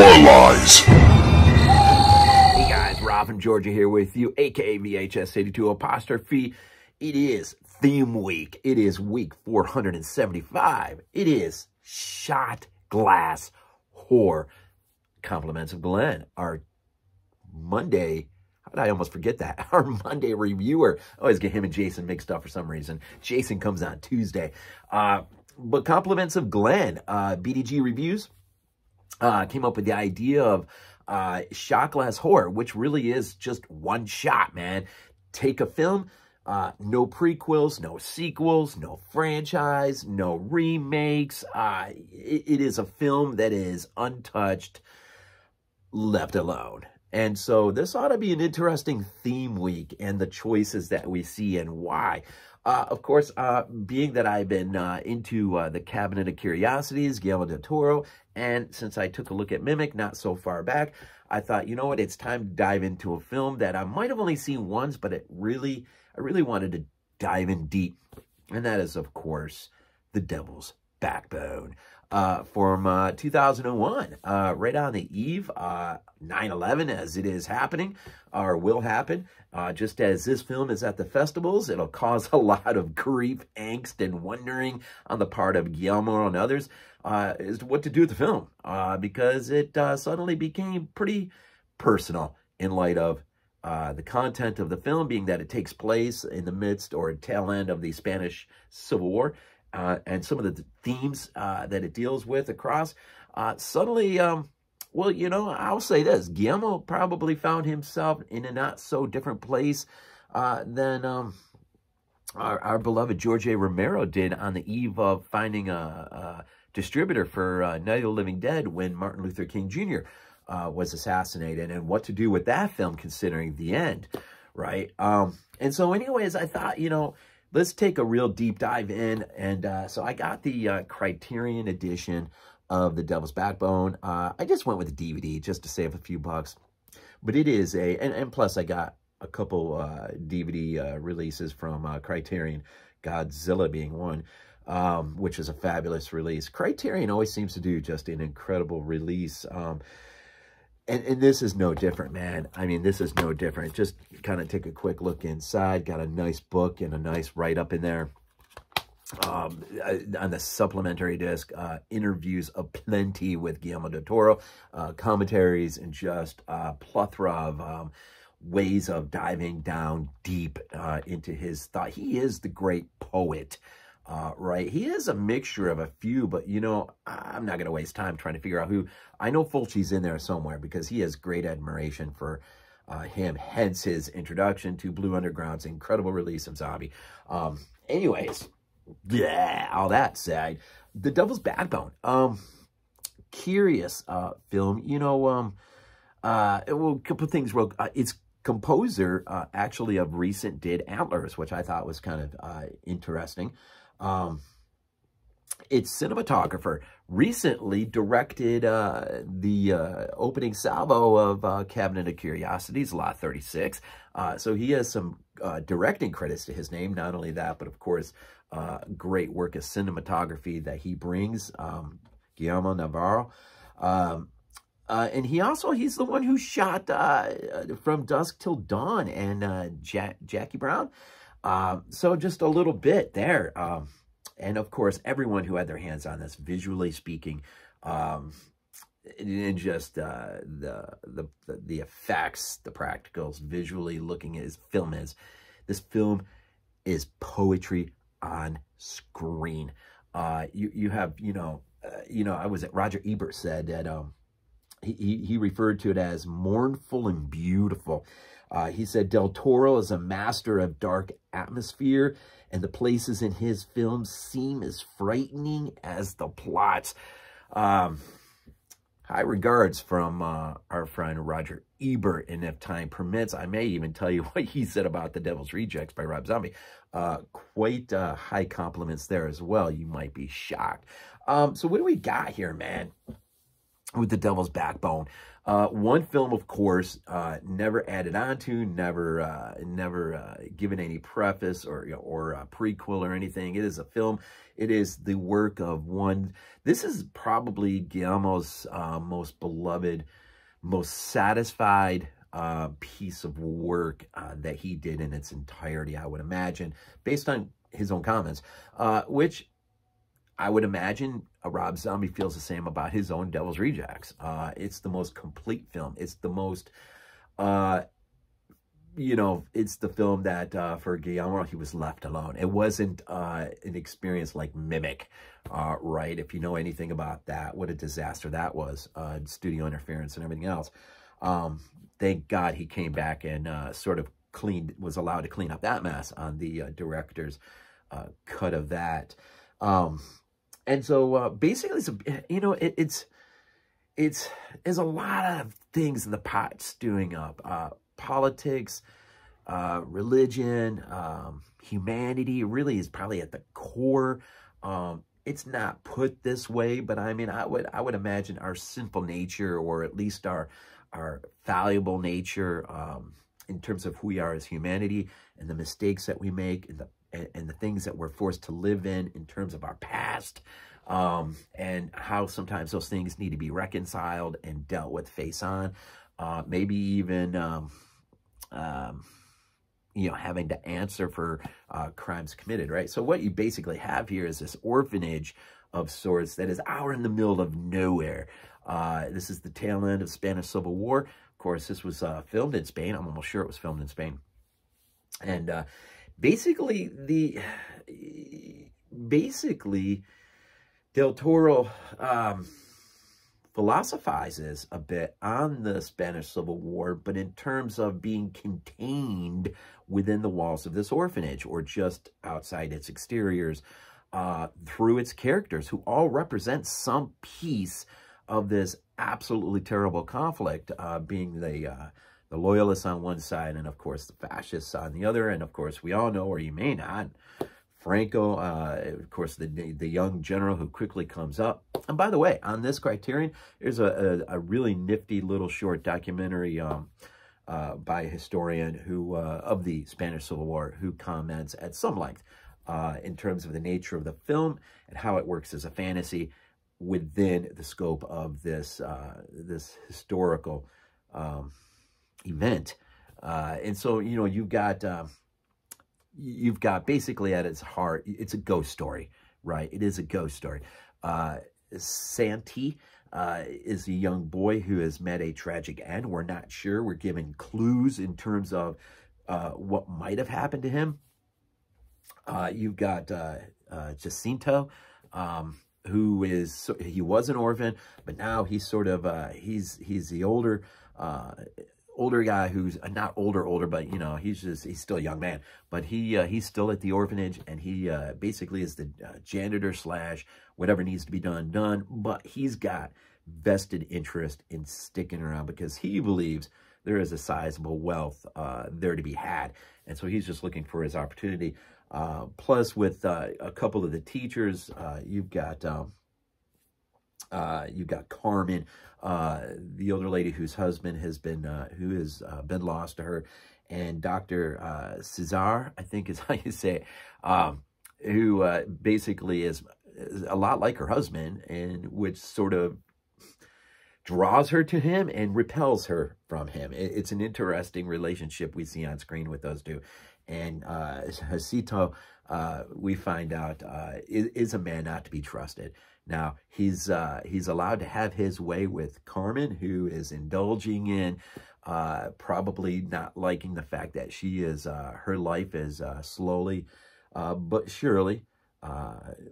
more lies. Hey guys, Rob from Georgia here with you, aka VHS82 apostrophe. It is theme week. It is week 475. It is Shot Glass Horror. Compliments of Glenn, our Monday. How did I almost forget that? Our Monday reviewer. I always get him and Jason mixed up for some reason. Jason comes on Tuesday. But compliments of Glenn. BDG Reviews came up with the idea of shot glass horror, which really is just one shot, man. Take a film, no prequels, no sequels, no franchise, no remakes. It is a film that is untouched, left alone. And so this ought to be an interesting theme week and the choices that we see and why. Of course, being that I've been into the Cabinet of Curiosities, Guillermo del Toro, and since I took a look at Mimic not so far back, I thought, you know what, it's time to dive into a film that I might have only seen once, but I really wanted to dive in deep. And that is, of course, The Devil's Backbone. From 2001, right on the eve, 9/11 as it is happening, or will happen. Just as this film is at the festivals, it'll cause a lot of grief, angst, and wondering on the part of Guillermo and others as to what to do with the film, because it suddenly became pretty personal in light of the content of the film being that it takes place in the midst or tail end of the Spanish Civil War. And some of the themes that it deals with across, suddenly, well, you know, I'll say this. Guillermo probably found himself in a not-so-different place than our beloved George A. Romero did on the eve of finding a distributor for Night of the Living Dead when Martin Luther King Jr. Was assassinated, and what to do with that film considering the end, right? And so anyways, I thought, you know, let's take a real deep dive in, and so I got the Criterion edition of The Devil's Backbone. I just went with the DVD just to save a few bucks, but it is and plus I got a couple DVD releases from Criterion, Godzilla being one, which is a fabulous release. Criterion always seems to do just an incredible release. And this is no different, man. I mean, this is no different. Just kind of take a quick look inside. Got a nice book and a nice write-up in there. On the supplementary disc, interviews aplenty with Guillermo del Toro, commentaries, and just a plethora of ways of diving down deep into his thought. He is the great poet. Right, he is a mixture of a few, but you know, I'm not going to waste time trying to figure out who. I know Fulci's in there somewhere because he has great admiration for him, hence his introduction to Blue Underground's incredible release of Zombie. Anyways, yeah, all that said, The Devil's Backbone, curious film, you know, well, a couple of things real, its composer actually of recent did Antlers, which I thought was kind of interesting. Its cinematographer recently directed the opening salvo of Cabinet of Curiosities, Lot 36. So he has some directing credits to his name. Not only that, but of course, great work of cinematography that he brings, Guillermo Navarro. And he's the one who shot From Dusk Till Dawn and Jackie Brown. So just a little bit there. And of course, everyone who had their hands on this, visually speaking, and just the effects, the practicals, visually looking at his film is, this film is poetry on screen. You have, I was at Roger Ebert said that, he referred to it as mournful and beautiful. He said Del Toro is a master of dark atmosphere, and the places in his films seem as frightening as the plots. High regards from our friend Roger Ebert, and if time permits, I may even tell you what he said about The Devil's Rejects by Rob Zombie. Quite high compliments there as well. You might be shocked. So what do we got here, man? with The Devil's Backbone. One film, of course, never added on to, never given any preface or a prequel or anything. It is a film. It is the work of one. This is probably Guillermo's most beloved, most satisfied piece of work that he did in its entirety, I would imagine, based on his own comments, which I would imagine Rob Zombie feels the same about his own Devil's Rejects. It's the most complete film. It's the most, it's the film that for Guillermo, he was left alone. It wasn't an experience like Mimic, right? If you know anything about that, what a disaster that was, studio interference and everything else. Thank God he came back and sort of was allowed to clean up that mess on the director's cut of that. And so basically, it's there's a lot of things in the pot stewing up. Politics, religion, humanity really is probably at the core. It's not put this way, but I mean, I would imagine our sinful nature, or at least our fallible nature, in terms of who we are as humanity, and the mistakes that we make, and the things that we're forced to live in terms of our past, and how sometimes those things need to be reconciled and dealt with face on, maybe even, having to answer for crimes committed, right? So what you basically have here is this orphanage of sorts that is out in the middle of nowhere. This is the tail end of the Spanish Civil War. Of course, this was filmed in Spain. I'm almost sure it was filmed in Spain. And basically, Del Toro philosophizes a bit on the Spanish Civil War, but in terms of being contained within the walls of this orphanage, or just outside its exteriors, through its characters, who all represent some piece of this absolutely terrible conflict, being the loyalists on one side, and of course the fascists on the other. And of course, we all know, or you may not, Franco, of course, the young general who quickly comes up. And by the way, on this Criterion, there's a really nifty little short documentary by a historian who of the Spanish Civil War, who comments at some length in terms of the nature of the film and how it works as a fantasy within the scope of this this historical event. And so, you've got basically at its heart, it's a ghost story, right? It is a ghost story. Santi is a young boy who has met a tragic end. We're not sure. We're given clues in terms of what might have happened to him. You've got Jacinto, who he was an orphan, but now he's sort of, he's the older guy who's not older, but he's still a young man, but he's still at the orphanage, and he basically is the janitor slash whatever needs to be done, but he's got vested interest in sticking around because he believes there is a sizable wealth there to be had, and so he's just looking for his opportunity. Plus, with a couple of the teachers, you've got Carmen, the older lady whose husband has been lost to her, and Dr. Cesar, I think is how you say it, who basically is a lot like her husband, and which sort of draws her to him and repels her from him. It's an interesting relationship we see on screen with those two. And Jacinto, we find out, is a man not to be trusted. Now, he's allowed to have his way with Carmen, who is indulging in, probably not liking the fact that she is, her life is slowly but surely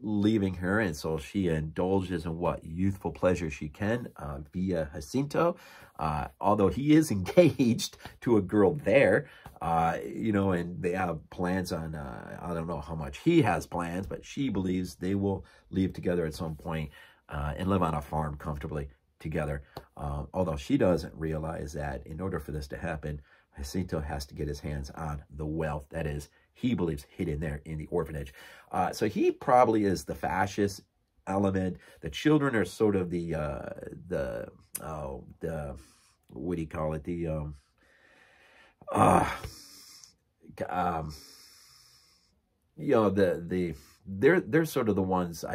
leaving her, and so she indulges in what youthful pleasure she can via Jacinto, although he is engaged to a girl there, and they have plans on, I don't know how much he has plans, but she believes they will leave together at some point and live on a farm comfortably together, although she doesn't realize that in order for this to happen, Jacinto has to get his hands on the wealth that is, he believes, hidden there in the orphanage. So he probably is the fascist element. The children are sort of the what do you call it? You know, they're sort of the ones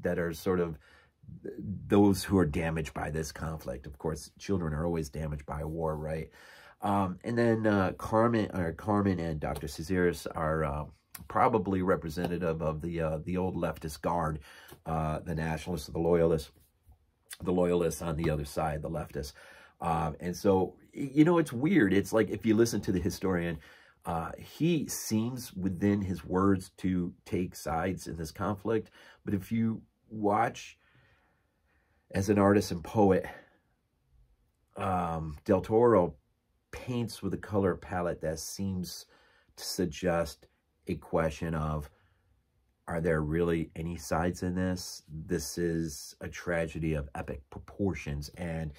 that are sort of those who are damaged by this conflict. Of course, children are always damaged by war, right? And then Carmen and Dr. Caceres are probably representative of the old leftist guard, the nationalists, the loyalists on the other side, the leftists. And so, you know, it's weird. It's like, if you listen to the historian, he seems within his words to take sides in this conflict. But if you watch as an artist and poet, Del Toro paints with a color palette that seems to suggest a question of, are there really any sides in this? This is a tragedy of epic proportions. And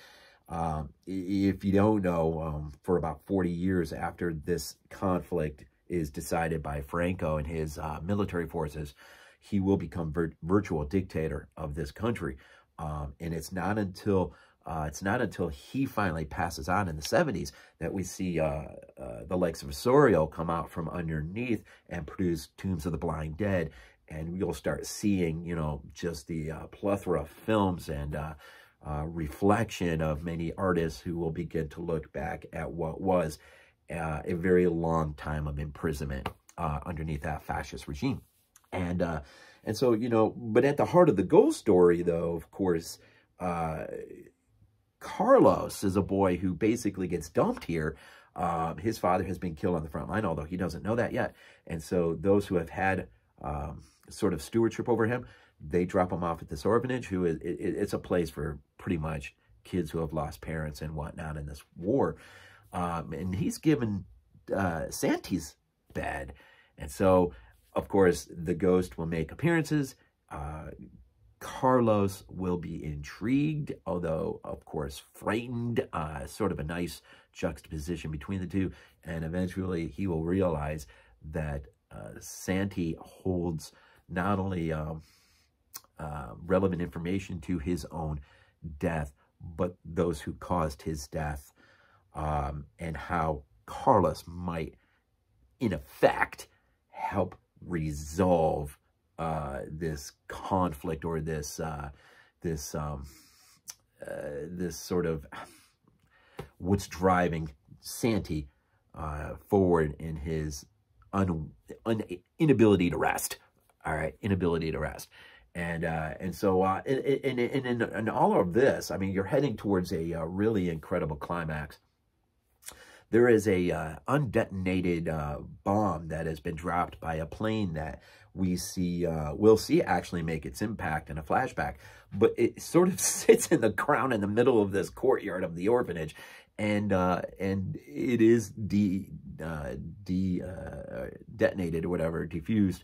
if you don't know, for about 40 years after this conflict is decided by Franco and his military forces, he will become virtual dictator of this country. And it's not until he finally passes on in the 70s that we see the likes of Osorio come out from underneath and produce Tombs of the Blind Dead. And we'll start seeing, you know, just the plethora of films and reflection of many artists who will begin to look back at what was a very long time of imprisonment underneath that fascist regime. And so, you know, but at the heart of the ghost story, though, of course, Carlos is a boy who basically gets dumped here. His father has been killed on the front line, although he doesn't know that yet. And so those who have had sort of stewardship over him, they drop him off at this orphanage. It's a place for pretty much kids who have lost parents and whatnot in this war. And he's given Santi's bed. And so, of course, the ghost will make appearances. Carlos will be intrigued, although, of course, frightened. Sort of a nice juxtaposition between the two. And eventually he will realize that Santi holds not only relevant information to his own death, but those who caused his death, and how Carlos might, in effect, help resolve this conflict, or this sort of what's driving Santi forward in his inability to rest. All right, inability to rest. And so in all of this, I mean, you're heading towards a really incredible climax. There is a undetonated bomb that has been dropped by a plane that we'll see actually make its impact in a flashback, but it sort of sits in the ground in the middle of this courtyard of the orphanage, and it is detonated or whatever, defused,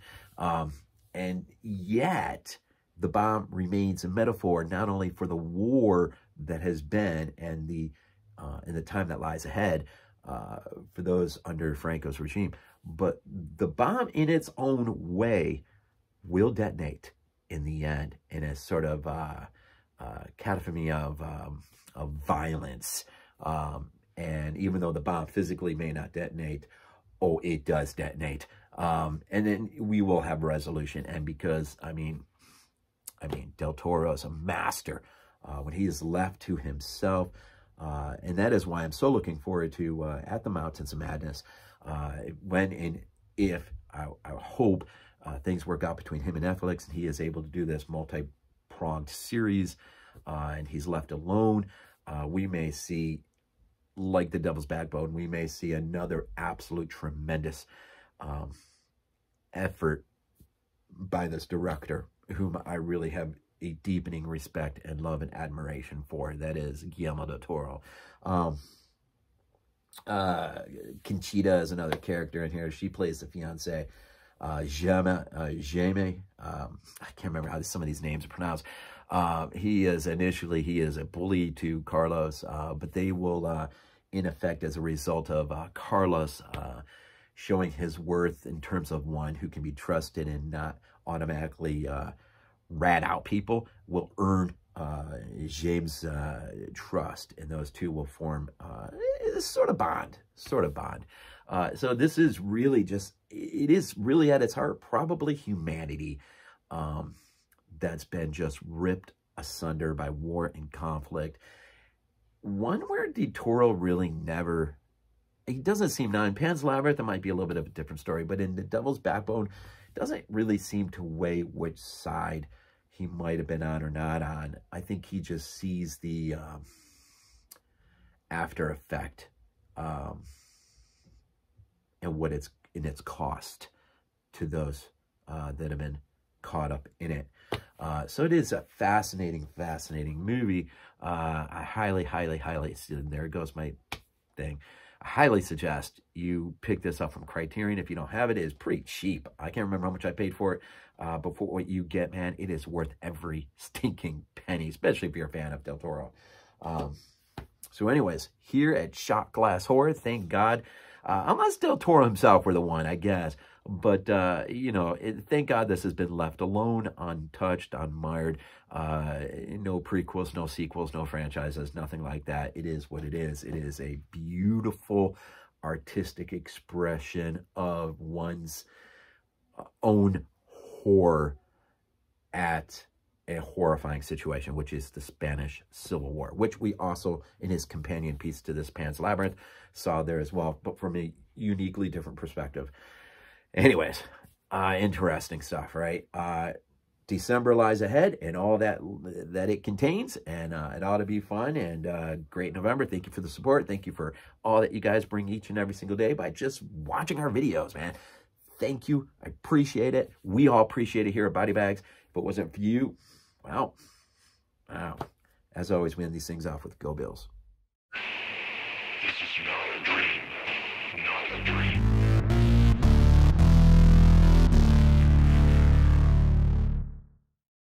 and yet the bomb remains a metaphor not only for the war that has been and the time that lies ahead for those under Franco's regime, but the bomb in its own way will detonate in the end in a sort of cacophony of violence. And even though the bomb physically may not detonate, oh, it does detonate. And then we will have resolution. And because, I mean, Del Toro is a master when he is left to himself. And that is why I'm so looking forward to At the Mountains of Madness. When and if, I hope, things work out between him and Netflix, and he is able to do this multi-pronged series, and he's left alone, we may see, like The Devil's Backbone, we may see another absolute tremendous effort by this director, whom I really have a deepening respect and love and admiration for. That is Guillermo del Toro. Conchita is another character in here. She plays the fiance. Jaime, I can't remember how some of these names are pronounced. He is a bully to Carlos, but they will, in effect, as a result of Carlos showing his worth in terms of one who can be trusted and not automatically rat out people will earn James' trust, and those two will form a sort of bond. So this is really just, it is really at its heart probably humanity that's been just ripped asunder by war and conflict. One where Del Toro really never, he doesn't seem, now in Pan's Labyrinth, it might be a little bit of a different story, but in The Devil's Backbone, doesn't really seem to weigh which side he might have been on or not on. I think he just sees the after effect and what it's in its cost to those that have been caught up in it. So it is a fascinating movie. I highly, there goes my thing. I highly suggest you pick this up from Criterion. If you don't have it, it is pretty cheap. I can't remember how much I paid for it. But for what you get, man, it is worth every stinking penny, especially if you're a fan of Del Toro. So anyways, here at Shot Glass Horror, thank God, unless Del Toro himself were the one, I guess. But, you know, thank God this has been left alone, untouched, unmired. No prequels, no sequels, no franchises, nothing like that. It is what it is. It is a beautiful artistic expression of one's own horror at a horrifying situation, which is the Spanish Civil War, which we also, in his companion piece to this Pan's Labyrinth, saw there as well, but from a uniquely different perspective. Anyways, interesting stuff, right? December lies ahead and all that it contains, and it ought to be fun and great November. Thank you for the support. Thank you for all that you guys bring each and every single day by just watching our videos, man. Thank you. I appreciate it. We all appreciate it here at BodyBags. If it wasn't for you, well, wow. As always, we end these things off with Go Bills.